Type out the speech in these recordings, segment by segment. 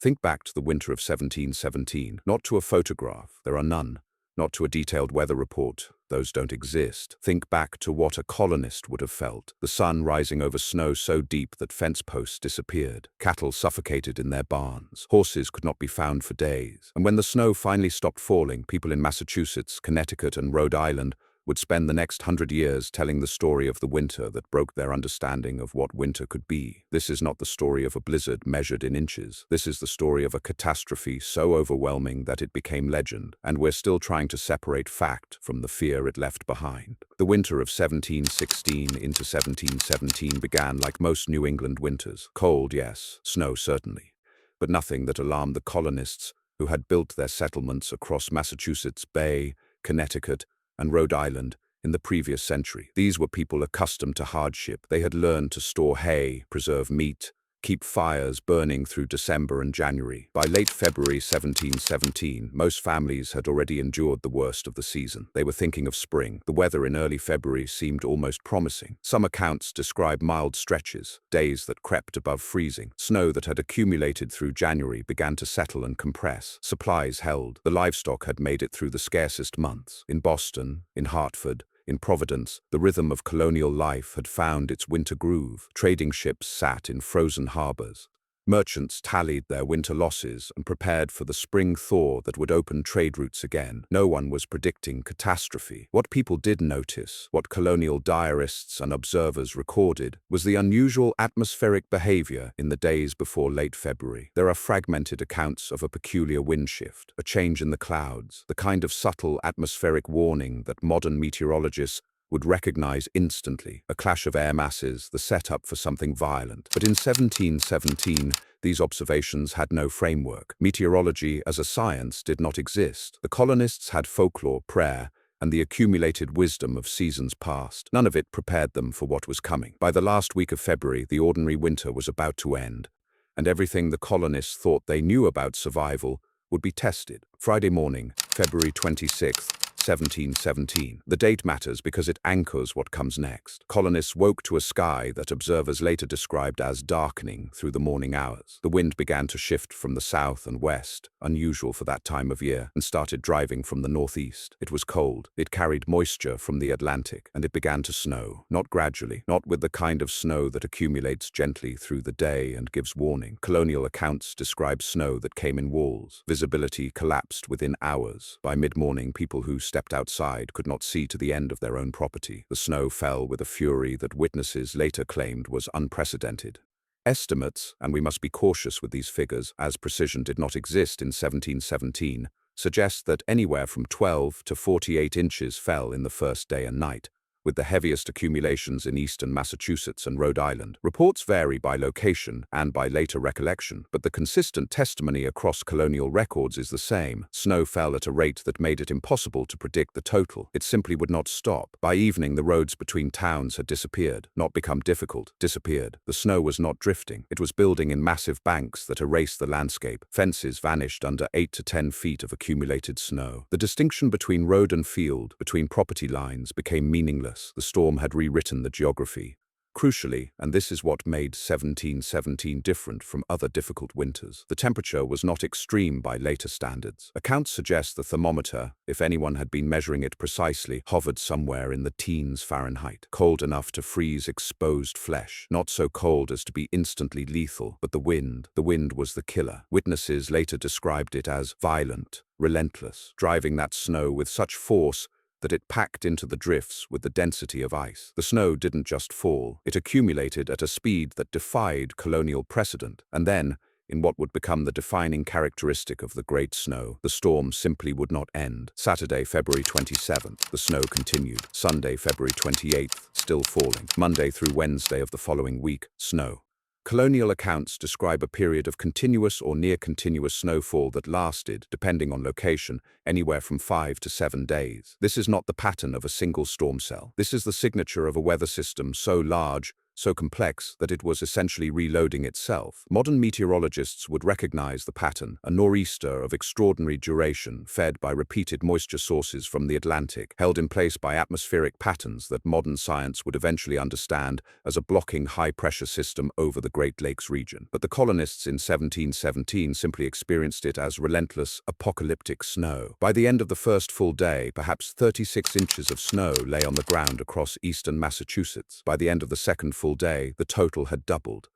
Think back to the winter of 1717, not to a photograph, there are none, not to a detailed weather report, those don't exist. Think back to what a colonist would have felt, the sun rising over snow so deep that fence posts disappeared, cattle suffocated in their barns, horses could not be found for days. And when the snow finally stopped falling, people in Massachusetts, Connecticut, and Rhode Island would spend the next 100 years telling the story of the winter that broke their understanding of what winter could be. This is not the story of a blizzard measured in inches. This is the story of a catastrophe so overwhelming that it became legend, and we're still trying to separate fact from the fear it left behind. The winter of 1716 into 1717 began like most New England winters. Cold, yes, snow certainly, but nothing that alarmed the colonists who had built their settlements across Massachusetts Bay, Connecticut, and Rhode Island in the previous century. These were people accustomed to hardship. They had learned to store hay, preserve meat, keep fires burning through December and January. By late February 1717, most families had already endured the worst of the season. They were thinking of spring. The weather in early February seemed almost promising. Some accounts describe mild stretches, days that crept above freezing. Snow that had accumulated through January began to settle and compress. Supplies held. The livestock had made it through the scarcest months. In Boston, in Hartford, in Providence, the rhythm of colonial life had found its winter groove. Trading ships sat in frozen harbors. Merchants tallied their winter losses and prepared for the spring thaw that would open trade routes again. No one was predicting catastrophe. What people did notice, what colonial diarists and observers recorded, was the unusual atmospheric behavior in the days before late February. There are fragmented accounts of a peculiar wind shift, a change in the clouds, the kind of subtle atmospheric warning that modern meteorologists would recognize instantly, a clash of air masses, the setup for something violent. But in 1717, these observations had no framework. Meteorology as a science did not exist. The colonists had folklore, prayer, and the accumulated wisdom of seasons past. None of it prepared them for what was coming. By the last week of February, the ordinary winter was about to end, and everything the colonists thought they knew about survival would be tested. Friday morning, February 26th, 1717. The date matters because it anchors what comes next. Colonists woke to a sky that observers later described as darkening through the morning hours. The wind began to shift from the south and west, unusual for that time of year, and started driving from the northeast. It was cold. It carried moisture from the Atlantic, and it began to snow, not gradually, not with the kind of snow that accumulates gently through the day and gives warning. Colonial accounts describe snow that came in walls. Visibility collapsed within hours. By mid-morning, people who stepped outside could not see to the end of their own property. The snow fell with a fury that witnesses later claimed was unprecedented. Estimates, and we must be cautious with these figures, as precision did not exist in 1717, suggest that anywhere from 12 to 48 inches fell in the first day and night, with the heaviest accumulations in eastern Massachusetts and Rhode Island. Reports vary by location and by later recollection, but the consistent testimony across colonial records is the same. Snow fell at a rate that made it impossible to predict the total. It simply would not stop. By evening, the roads between towns had disappeared, not become difficult, disappeared. The snow was not drifting. It was building in massive banks that erased the landscape. Fences vanished under 8 to 10 feet of accumulated snow. The distinction between road and field, between property lines, became meaningless. The storm had rewritten the geography. Crucially, and this is what made 1717 different from other difficult winters, the temperature was not extreme by later standards. Accounts suggest the thermometer, if anyone had been measuring it precisely, hovered somewhere in the teens Fahrenheit, cold enough to freeze exposed flesh, not so cold as to be instantly lethal. But the wind was the killer. Witnesses later described it as violent, relentless, driving that snow with such force that it packed into the drifts with the density of ice. The snow didn't just fall, it accumulated at a speed that defied colonial precedent. And then, in what would become the defining characteristic of the Great Snow, the storm simply would not end. Saturday, February 27th, the snow continued. Sunday, February 28th, still falling. Monday through Wednesday of the following week, snow. Colonial accounts describe a period of continuous or near-continuous snowfall that lasted, depending on location, anywhere from 5 to 7 days. This is not the pattern of a single storm cell. This is the signature of a weather system so large so complex that it was essentially reloading itself. Modern meteorologists would recognize the pattern, a nor'easter of extraordinary duration, fed by repeated moisture sources from the Atlantic, held in place by atmospheric patterns that modern science would eventually understand as a blocking high-pressure system over the Great Lakes region. But the colonists in 1717 simply experienced it as relentless, apocalyptic snow. By the end of the first full day, perhaps 36 inches of snow lay on the ground across eastern Massachusetts. By the end of the second full day, the total had doubled.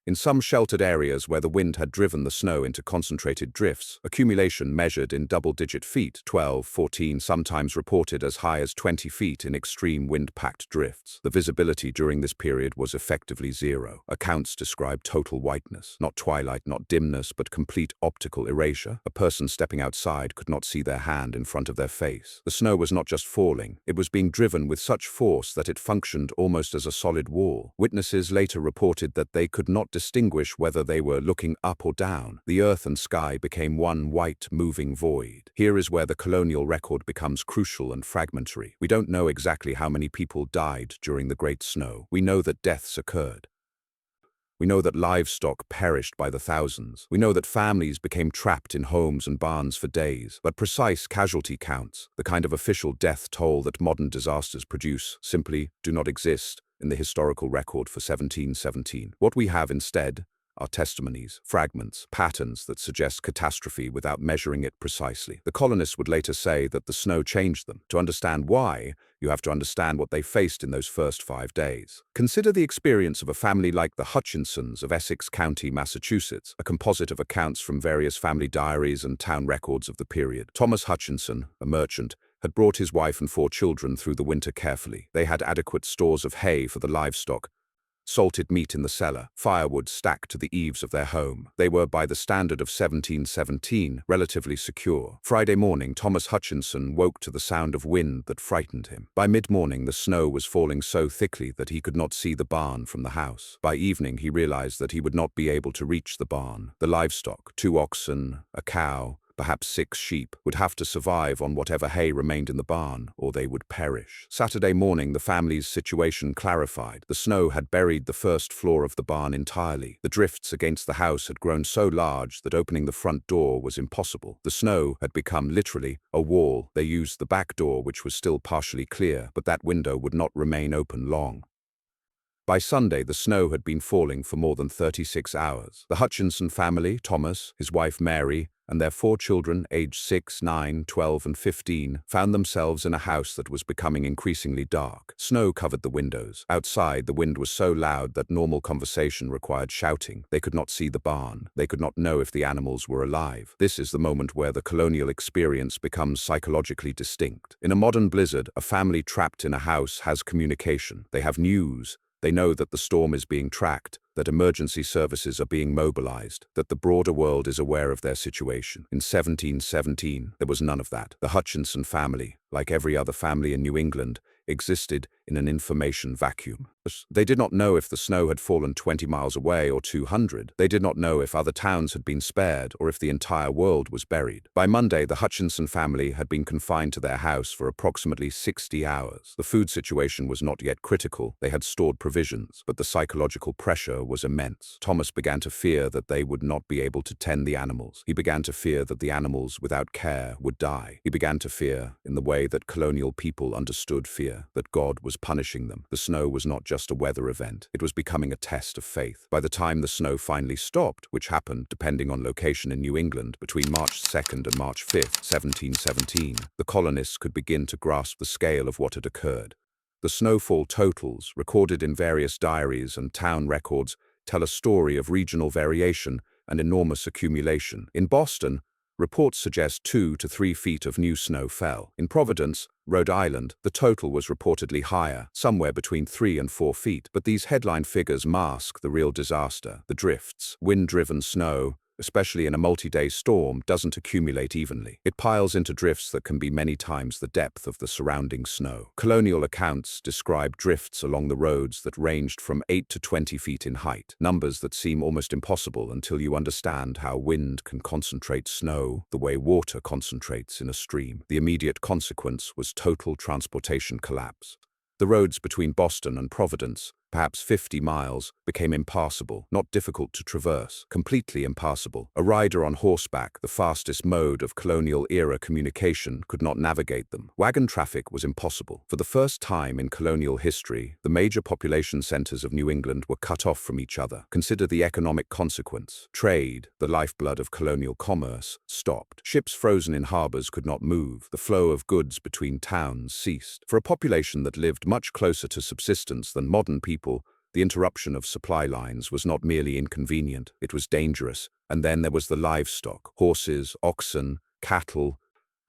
In some sheltered areas where the wind had driven the snow into concentrated drifts, accumulation measured in double-digit feet, 12, 14, sometimes reported as high as 20 feet in extreme wind-packed drifts. The visibility during this period was effectively zero. Accounts describe total whiteness, not twilight, not dimness, but complete optical erasure. A person stepping outside could not see their hand in front of their face. The snow was not just falling, it was being driven with such force that it functioned almost as a solid wall. Witnesses later reported that they could not distinguish whether they were looking up or down. The earth and sky became one white, moving void. Here is where the colonial record becomes crucial and fragmentary. We don't know exactly how many people died during the Great Snow. We know that deaths occurred. We know that livestock perished by the thousands. We know that families became trapped in homes and barns for days. But precise casualty counts, the kind of official death toll that modern disasters produce, simply do not exist in the historical record for 1717. What we have instead are testimonies, fragments, patterns that suggest catastrophe without measuring it precisely. The colonists would later say that the snow changed them. To understand why, you have to understand what they faced in those first 5 days. Consider the experience of a family like the Hutchinsons of Essex County, Massachusetts, a composite of accounts from various family diaries and town records of the period. Thomas Hutchinson, a merchant, had brought his wife and 4 children through the winter carefully. They had adequate stores of hay for the livestock, salted meat in the cellar, firewood stacked to the eaves of their home. They were, by the standard of 1717, relatively secure. Friday morning, Thomas Hutchinson woke to the sound of wind that frightened him. By mid-morning, the snow was falling so thickly that he could not see the barn from the house. By evening, he realized that he would not be able to reach the barn. The livestock, 2 oxen, a cow, perhaps 6 sheep, would have to survive on whatever hay remained in the barn, or they would perish. Saturday morning, the family's situation clarified. The snow had buried the first floor of the barn entirely. The drifts against the house had grown so large that opening the front door was impossible. The snow had become literally a wall. They used the back door, which was still partially clear, but that window would not remain open long. By Sunday, the snow had been falling for more than 36 hours. The Hutchinson family, Thomas, his wife Mary, and their 4 children, aged 6, 9, 12, and 15, found themselves in a house that was becoming increasingly dark. Snow covered the windows. Outside, the wind was so loud that normal conversation required shouting. They could not see the barn. They could not know if the animals were alive. This is the moment where the colonial experience becomes psychologically distinct. In a modern blizzard, a family trapped in a house has communication. They have news. They know that the storm is being tracked, that emergency services are being mobilized, that the broader world is aware of their situation. In 1717, there was none of that. The Hutchinson family, like every other family in New England, existed in an information vacuum. They did not know if the snow had fallen 20 miles away or 200. They did not know if other towns had been spared or if the entire world was buried. By Monday, the Hutchinson family had been confined to their house for approximately 60 hours. The food situation was not yet critical. They had stored provisions, but the psychological pressure was immense. Thomas began to fear that they would not be able to tend the animals. He began to fear that the animals, without care, would die. He began to fear, in the way that colonial people understood fear, that God was punishing them. The snow was not just a weather event. It was becoming a test of faith. By the time the snow finally stopped, which happened, depending on location in New England, between March 2nd and March 5th, 1717, the colonists could begin to grasp the scale of what had occurred. The snowfall totals, recorded in various diaries and town records, tell a story of regional variation and enormous accumulation. In Boston, reports suggest 2 to 3 feet of new snow fell. In Providence, Rhode Island, the total was reportedly higher, somewhere between 3 and 4 feet, but these headline figures mask the real disaster. The drifts, wind-driven snow, especially in a multi-day storm, doesn't accumulate evenly. It piles into drifts that can be many times the depth of the surrounding snow. Colonial accounts describe drifts along the roads that ranged from 8 to 20 feet in height, numbers that seem almost impossible until you understand how wind can concentrate snow the way water concentrates in a stream. The immediate consequence was total transportation collapse. The roads between Boston and Providence, perhaps 50 miles, became impassable, not difficult to traverse, completely impassable. A rider on horseback, the fastest mode of colonial-era communication, could not navigate them. Wagon traffic was impossible. For the first time in colonial history, the major population centers of New England were cut off from each other. Consider the economic consequence. Trade, the lifeblood of colonial commerce, stopped. Ships frozen in harbors could not move. The flow of goods between towns ceased. For a population that lived much closer to subsistence than modern people, the interruption of supply lines was not merely inconvenient, it was dangerous. And then there was the livestock, horses, oxen, cattle,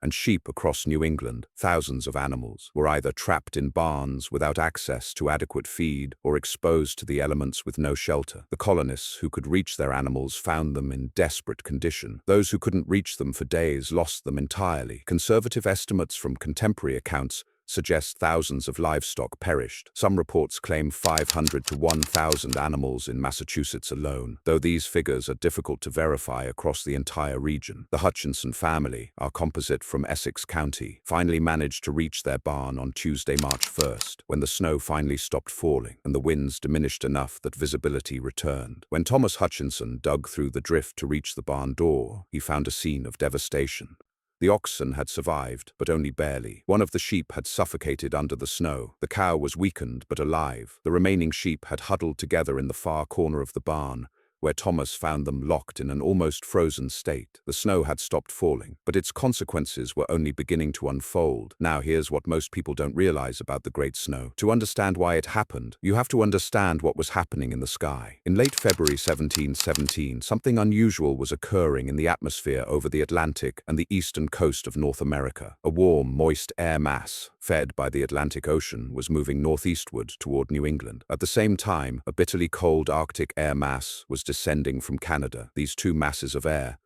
and sheep across New England. Thousands of animals were either trapped in barns without access to adequate feed or exposed to the elements with no shelter. The colonists who could reach their animals found them in desperate condition. Those who couldn't reach them for days lost them entirely. Conservative estimates from contemporary accounts suggest thousands of livestock perished. Some reports claim 500 to 1,000 animals in Massachusetts alone, though these figures are difficult to verify across the entire region. The Hutchinson family, our composite from Essex County, finally managed to reach their barn on Tuesday, March 1st, when the snow finally stopped falling and the winds diminished enough that visibility returned. When Thomas Hutchinson dug through the drift to reach the barn door, he found a scene of devastation. The oxen had survived, but only barely. One of the sheep had suffocated under the snow. The cow was weakened, but alive. The remaining sheep had huddled together in the far corner of the barn, where Thomas found them locked in an almost frozen state. The snow had stopped falling, but its consequences were only beginning to unfold. Now here's what most people don't realize about the Great Snow. To understand why it happened, you have to understand what was happening in the sky. In late February 1717, something unusual was occurring in the atmosphere over the Atlantic and the eastern coast of North America. A warm, moist air mass, fed by the Atlantic Ocean, was moving northeastward toward New England. At the same time, a bitterly cold Arctic air mass was descending from Canada. These two masses of air,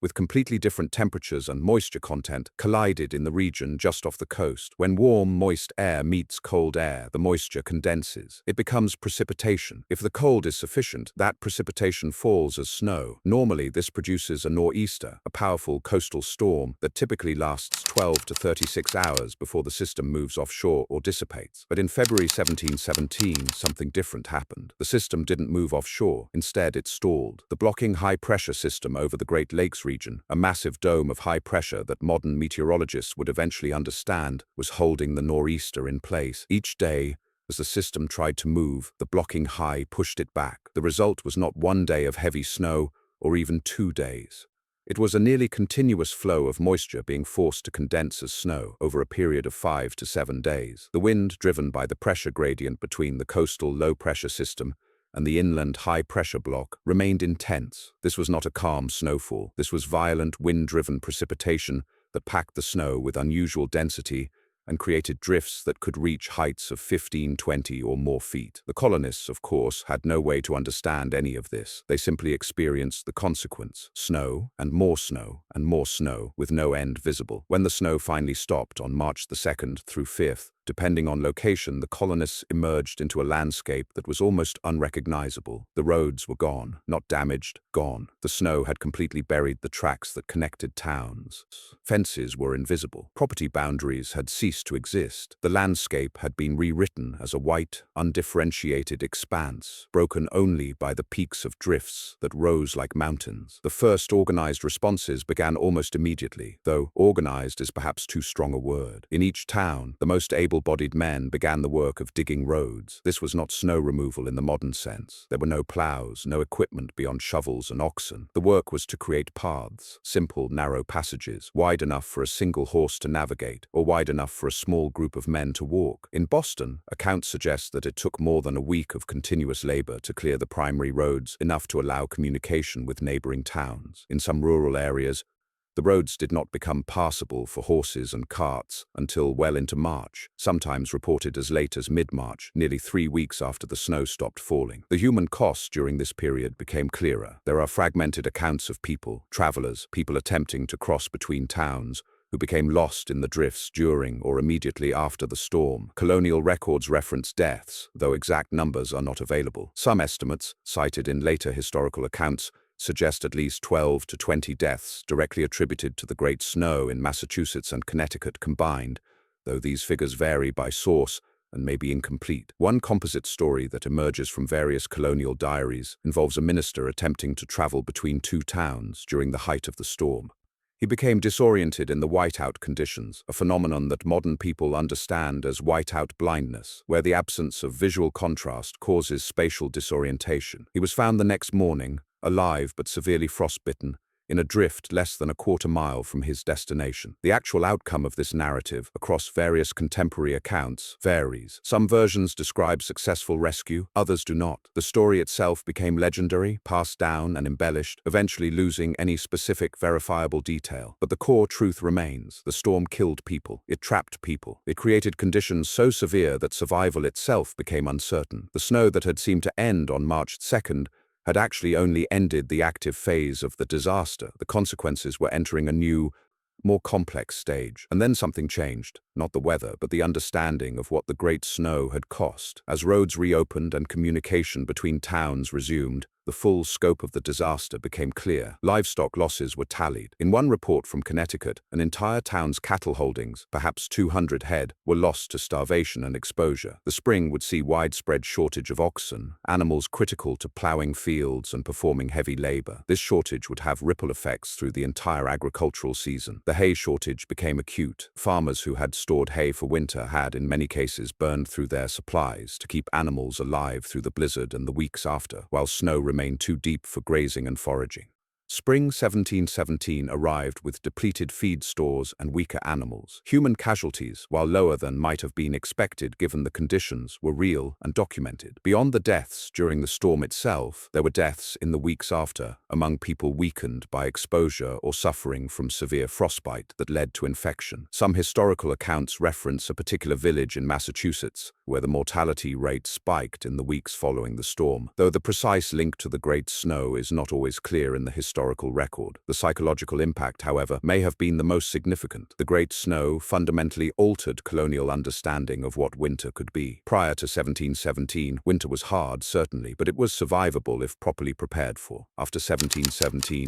with completely different temperatures and moisture content, collided in the region just off the coast. When warm, moist air meets cold air, the moisture condenses. It becomes precipitation. If the cold is sufficient, that precipitation falls as snow. Normally, this produces a nor'easter, a powerful coastal storm that typically lasts 12 to 36 hours before the system moves offshore or dissipates. But in February 1717, something different happened. The system didn't move offshore. Instead, it stalled. The blocking high-pressure system over the Great Lakes region, a massive dome of high pressure that modern meteorologists would eventually understand, was holding the nor'easter in place. Each day, as the system tried to move, the blocking high pushed it back. The result was not one day of heavy snow, or even 2 days. It was a nearly continuous flow of moisture being forced to condense as snow over a period of 5 to 7 days. The wind, driven by the pressure gradient between the coastal low-pressure system and the inland high-pressure block, remained intense. This was not a calm snowfall. This was violent, wind-driven precipitation that packed the snow with unusual density and created drifts that could reach heights of 15, 20 or more feet. The colonists, of course, had no way to understand any of this. They simply experienced the consequence: snow, and more snow, and more snow, with no end visible. When the snow finally stopped on March the 2nd through 5th, depending on location, the colonists emerged into a landscape that was almost unrecognizable. The roads were gone, not damaged, gone. The snow had completely buried the tracks that connected towns. Fences were invisible. Property boundaries had ceased to exist. The landscape had been rewritten as a white, undifferentiated expanse, broken only by the peaks of drifts that rose like mountains. The first organized responses began almost immediately, though organized is perhaps too strong a word. In each town, the most able-bodied men began the work of digging roads. This was not snow removal in the modern sense. There were no plows, no equipment beyond shovels and oxen. The work was to create paths, simple, narrow passages, wide enough for a single horse to navigate, or wide enough for a small group of men to walk. In Boston, accounts suggest that it took more than a week of continuous labor to clear the primary roads, enough to allow communication with neighboring towns. In some rural areas, the roads did not become passable for horses and carts until well into March, sometimes reported as late as mid-March, nearly 3 weeks after the snow stopped falling. The human cost during this period became clearer. There are fragmented accounts of people, travelers, people attempting to cross between towns, who became lost in the drifts during or immediately after the storm. Colonial records reference deaths, though exact numbers are not available. Some estimates, cited in later historical accounts, suggest at least 12 to 20 deaths directly attributed to the Great Snow in Massachusetts and Connecticut combined, though these figures vary by source and may be incomplete. One composite story that emerges from various colonial diaries involves a minister attempting to travel between two towns during the height of the storm. He became disoriented in the whiteout conditions, a phenomenon that modern people understand as whiteout blindness, where the absence of visual contrast causes spatial disorientation. He was found the next morning, alive but severely frostbitten, in a drift less than a quarter-mile from his destination. The actual outcome of this narrative, across various contemporary accounts, varies. Some versions describe successful rescue, others do not. The story itself became legendary, passed down and embellished, eventually losing any specific verifiable detail. But the core truth remains. The storm killed people. It trapped people. It created conditions so severe that survival itself became uncertain. The snow that had seemed to end on March 2nd had actually only ended the active phase of the disaster. The consequences were entering a new, more complex stage. And then something changed. Not the weather, but the understanding of what the great snow had cost. As roads reopened and communication between towns resumed, the full scope of the disaster became clear. Livestock losses were tallied. In one report from Connecticut, an entire town's cattle holdings, perhaps 200 head, were lost to starvation and exposure. The spring would see widespread shortage of oxen, animals critical to plowing fields and performing heavy labor. This shortage would have ripple effects through the entire agricultural season. The hay shortage became acute. Farmers who had stored hay for winter had, in many cases, burned through their supplies to keep animals alive through the blizzard and the weeks after, while snow remained too deep for grazing and foraging. Spring 1717 arrived with depleted feed stores and weaker animals. Human casualties, while lower than might have been expected given the conditions, were real and documented. Beyond the deaths during the storm itself, there were deaths in the weeks after, among people weakened by exposure or suffering from severe frostbite that led to infection. Some historical accounts reference a particular village in Massachusetts, where the mortality rate spiked in the weeks following the storm. Though the precise link to the Great Snow is not always clear in the historical record, the psychological impact, however, may have been the most significant. The Great Snow fundamentally altered colonial understanding of what winter could be. Prior to 1717, winter was hard, certainly, but it was survivable if properly prepared for. After 1717,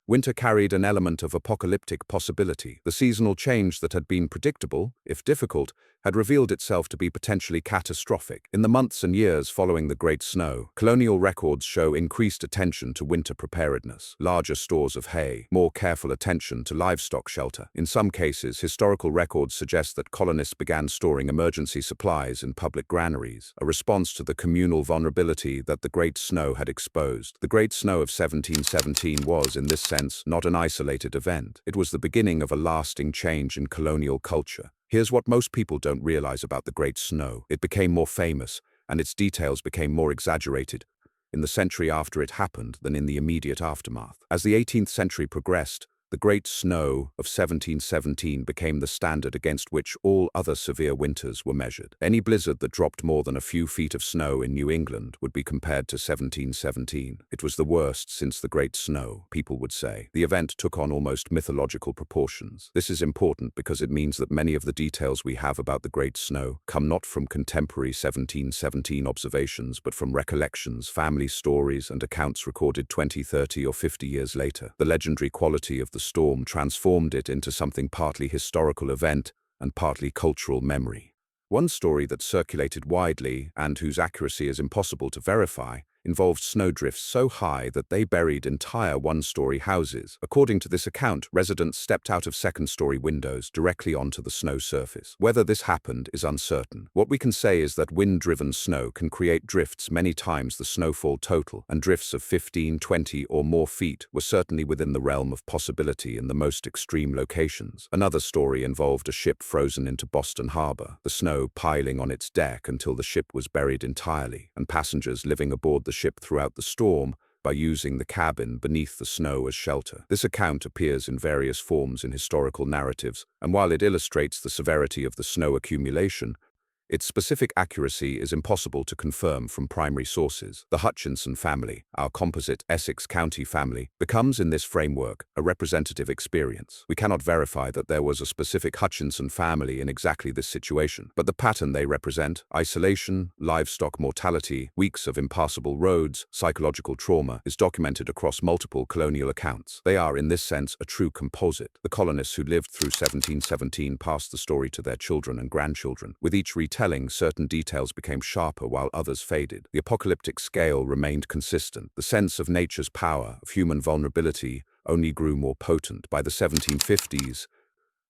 winter carried an element of apocalyptic possibility. The seasonal change that had been predictable, if difficult, had revealed itself to be potentially catastrophic. In the months and years following the Great Snow, colonial records show increased attention to winter preparedness, larger stores of hay, more careful attention to livestock shelter. In some cases, historical records suggest that colonists began storing emergency supplies in public granaries, a response to the communal vulnerability that the Great Snow had exposed. The Great Snow of 1717 was, in this sense, not an isolated event. It was the beginning of a lasting change in colonial culture. Here's what most people don't realize about the Great Snow. It became more famous, and its details became more exaggerated in the century after it happened than in the immediate aftermath. As the 18th century progressed, the Great Snow of 1717 became the standard against which all other severe winters were measured. Any blizzard that dropped more than a few feet of snow in New England would be compared to 1717. It was the worst since the Great Snow, people would say. The event took on almost mythological proportions. This is important because it means that many of the details we have about the Great Snow come not from contemporary 1717 observations, but from recollections, family stories, and accounts recorded 20, 30, or 50 years later. The legendary quality of the storm transformed it into something partly historical event and partly cultural memory. One story that circulated widely, and whose accuracy is impossible to verify, involved snowdrifts so high that they buried entire one-story houses. According to this account, residents stepped out of second-story windows directly onto the snow surface. Whether this happened is uncertain. What we can say is that wind-driven snow can create drifts many times the snowfall total, and drifts of 15, 20, or more feet were certainly within the realm of possibility in the most extreme locations. Another story involved a ship frozen into Boston Harbor, the snow piling on its deck until the ship was buried entirely, and passengers living aboard the ship throughout the storm by using the cabin beneath the snow as shelter. This account appears in various forms in historical narratives, and while it illustrates the severity of the snow accumulation, its specific accuracy is impossible to confirm from primary sources. The Hutchinson family, our composite Essex County family, becomes in this framework a representative experience. We cannot verify that there was a specific Hutchinson family in exactly this situation, but the pattern they represent, isolation, livestock mortality, weeks of impassable roads, psychological trauma, is documented across multiple colonial accounts. They are, in this sense, a true composite. The colonists who lived through 1717 passed the story to their children and grandchildren, with each retelling retelling, certain details became sharper while others faded. The apocalyptic scale remained consistent. The sense of nature's power, of human vulnerability, only grew more potent. By the 1750s,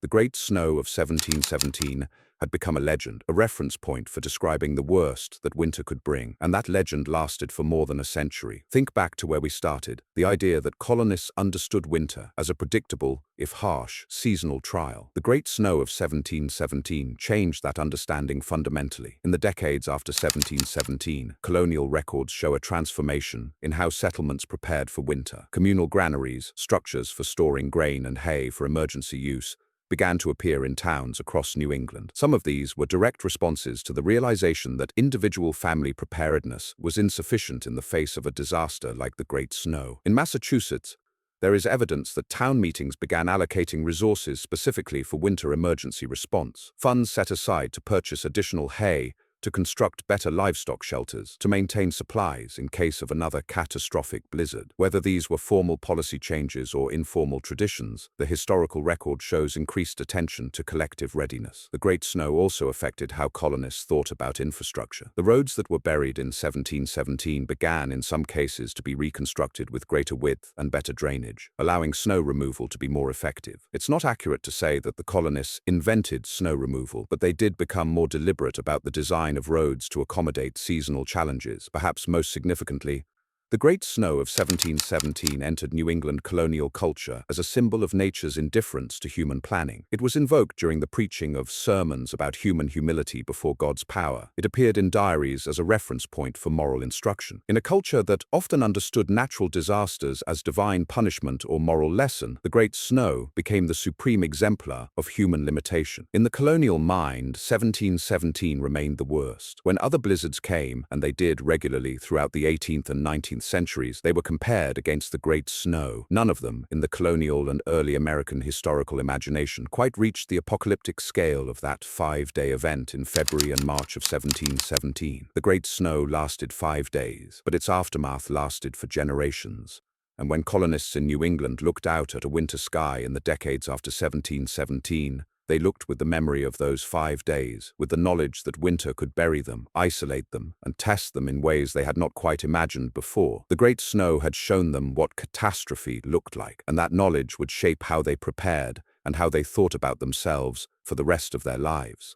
the Great Snow of 1717 had become a legend, a reference point for describing the worst that winter could bring, and that legend lasted for more than a century. Think back to where we started, the idea that colonists understood winter as a predictable, if harsh, seasonal trial. The Great Snow of 1717 changed that understanding fundamentally. In the decades after 1717, colonial records show a transformation in how settlements prepared for winter. Communal granaries, structures for storing grain and hay for emergency use, began to appear in towns across New England. Some of these were direct responses to the realization that individual family preparedness was insufficient in the face of a disaster like the Great Snow. In Massachusetts, there is evidence that town meetings began allocating resources specifically for winter emergency response. Funds set aside to purchase additional hay, to construct better livestock shelters, to maintain supplies in case of another catastrophic blizzard. Whether these were formal policy changes or informal traditions, the historical record shows increased attention to collective readiness. The Great Snow also affected how colonists thought about infrastructure. The roads that were buried in 1717 began, in some cases, to be reconstructed with greater width and better drainage, allowing snow removal to be more effective. It's not accurate to say that the colonists invented snow removal, but they did become more deliberate about the design of roads to accommodate seasonal challenges. Perhaps most significantly, the Great Snow of 1717 entered New England colonial culture as a symbol of nature's indifference to human planning. It was invoked during the preaching of sermons about human humility before God's power. It appeared in diaries as a reference point for moral instruction. In a culture that often understood natural disasters as divine punishment or moral lesson, the Great Snow became the supreme exemplar of human limitation. In the colonial mind, 1717 remained the worst. When other blizzards came, and they did regularly throughout the 18th and 19th centuries, they were compared against the Great Snow. None of them, in the colonial and early American historical imagination, quite reached the apocalyptic scale of that 5-day event in February and March of 1717. The Great Snow lasted 5 days, but its aftermath lasted for generations. And when colonists in New England looked out at a winter sky in the decades after 1717, they looked with the memory of those 5 days, with the knowledge that winter could bury them, isolate them, and test them in ways they had not quite imagined before. The Great Snow had shown them what catastrophe looked like, and that knowledge would shape how they prepared and how they thought about themselves for the rest of their lives.